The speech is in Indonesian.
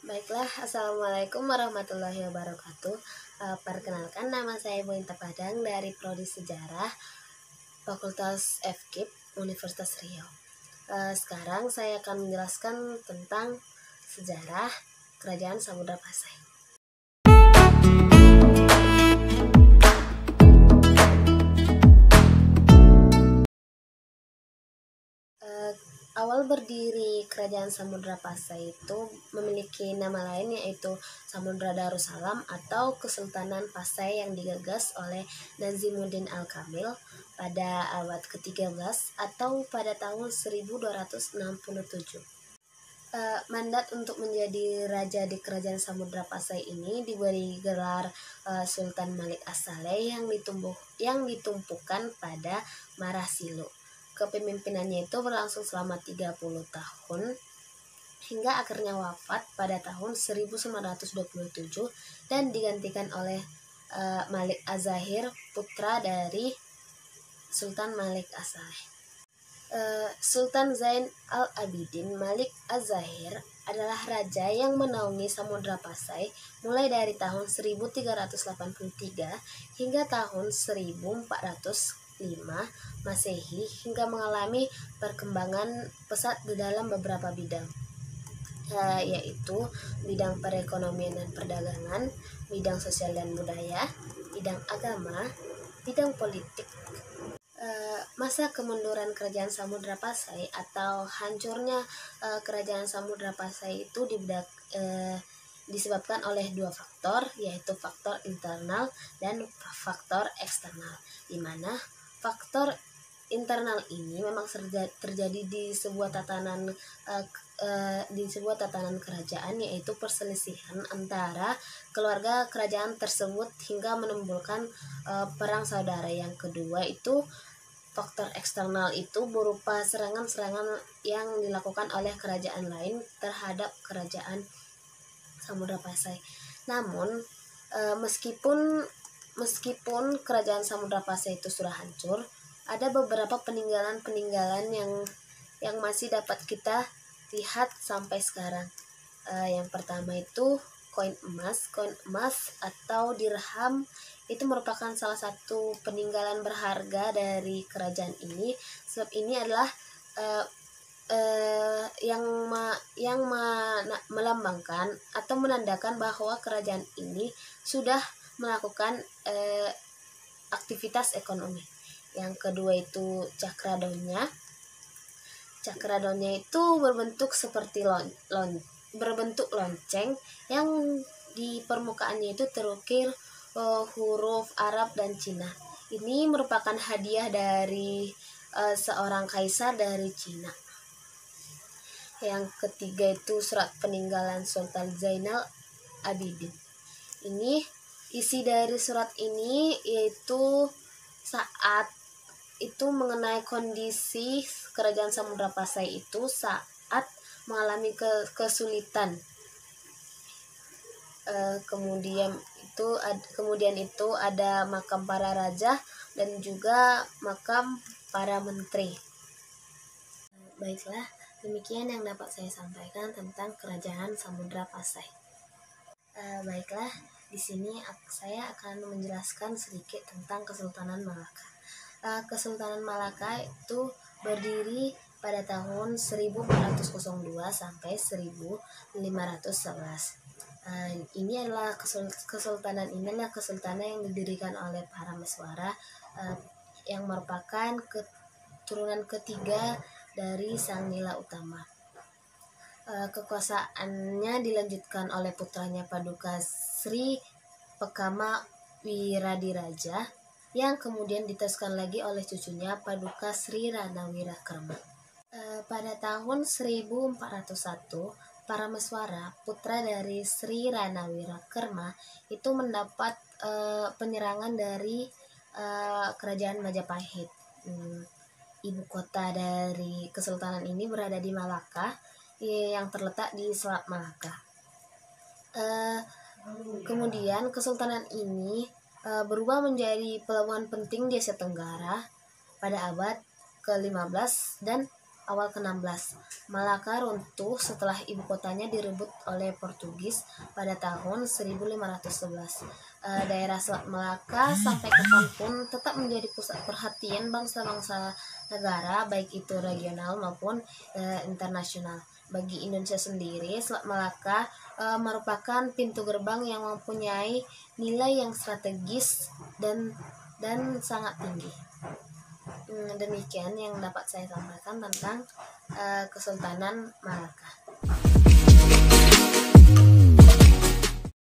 Baiklah, Assalamualaikum warahmatullahi wabarakatuh. Perkenalkan, nama saya Bu Inta Padang dari Prodi Sejarah Fakultas FKIP Universitas Riau. Sekarang saya akan menjelaskan tentang sejarah Kerajaan Samudra Pasai. Awal berdiri Kerajaan Samudra Pasai itu memiliki nama lain, yaitu Samudra Darussalam atau Kesultanan Pasai, yang digagas oleh Nazimuddin Al-Kamil pada abad ke-13 atau pada tahun 1267. Mandat untuk menjadi raja di Kerajaan Samudra Pasai ini diberi gelar Sultan Malik As-Saleh yang ditumpukan pada Marasilu. Kepemimpinannya itu berlangsung selama 30 tahun hingga akhirnya wafat pada tahun 1927 dan digantikan oleh Malik Az-Zahir, putra dari Sultan Malik As-Saleh. Sultan Zain Al-Abidin Malik Az-Zahir adalah raja yang menaungi Samudra Pasai mulai dari tahun 1383 hingga tahun 1405 Masehi, hingga mengalami perkembangan pesat di dalam beberapa bidang, yaitu bidang perekonomian dan perdagangan, bidang sosial dan budaya, bidang agama, bidang politik. Masa kemunduran Kerajaan Samudra Pasai atau hancurnya Kerajaan Samudra Pasai itu disebabkan oleh dua faktor, yaitu faktor internal dan faktor eksternal, di mana faktor internal ini memang terjadi di sebuah tatanan kerajaan, yaitu perselisihan antara keluarga kerajaan tersebut hingga menimbulkan perang saudara. Yang kedua itu faktor eksternal, itu berupa serangan-serangan yang dilakukan oleh kerajaan lain terhadap Kerajaan Samudra Pasai. Namun meskipun Kerajaan Samudra Pasai itu sudah hancur, ada beberapa peninggalan yang masih dapat kita lihat sampai sekarang. Yang pertama itu koin emas atau dirham. Itu merupakan salah satu peninggalan berharga dari kerajaan ini, sebab ini adalah yang melambangkan atau menandakan bahwa kerajaan ini sudah melakukan aktivitas ekonomi. Yang kedua itu cakradonya. Cakradonya itu berbentuk seperti berbentuk lonceng, yang di permukaannya itu terukir huruf Arab dan Cina. Ini merupakan hadiah dari seorang kaisar dari Cina. Yang ketiga itu surat peninggalan Sultan Zainal Abidin. Ini isi dari surat ini yaitu saat itu mengenai kondisi Kerajaan Samudra Pasai itu saat mengalami kesulitan. Kemudian itu ada makam para raja dan juga makam para menteri. Baiklah, demikian yang dapat saya sampaikan tentang Kerajaan Samudra Pasai. Baiklah, di sini saya akan menjelaskan sedikit tentang Kesultanan Malaka. Kesultanan Malaka itu berdiri pada tahun 1402 sampai 1511. Kesultanan yang didirikan oleh Parameswara, yang merupakan keturunan ketiga dari Sang Nila Utama. Kekuasaannya dilanjutkan oleh putranya Paduka Sri Pekama Wiradiraja, yang kemudian diteruskan lagi oleh cucunya Paduka Sri Ranawirakarma. Pada tahun 1401, Parameswara, putra dari Sri Ranawirakarma, itu mendapat penyerangan dari Kerajaan Majapahit. Ibu kota dari kesultanan ini berada di Malaka, yang terletak di Selat Malaka. Kemudian kesultanan ini berubah menjadi pelabuhan penting di Asia Tenggara pada abad ke-15 dan awal ke-16. Malaka runtuh setelah ibu kotanya direbut oleh Portugis pada tahun 1511. Daerah Selat Malaka sampai kapanpun tetap menjadi pusat perhatian bangsa-bangsa negara, baik itu regional maupun internasional. Bagi Indonesia sendiri, Selat Malaka merupakan pintu gerbang yang mempunyai nilai yang strategis dan sangat tinggi. Demikian yang dapat saya sampaikan tentang Kesultanan Malaka.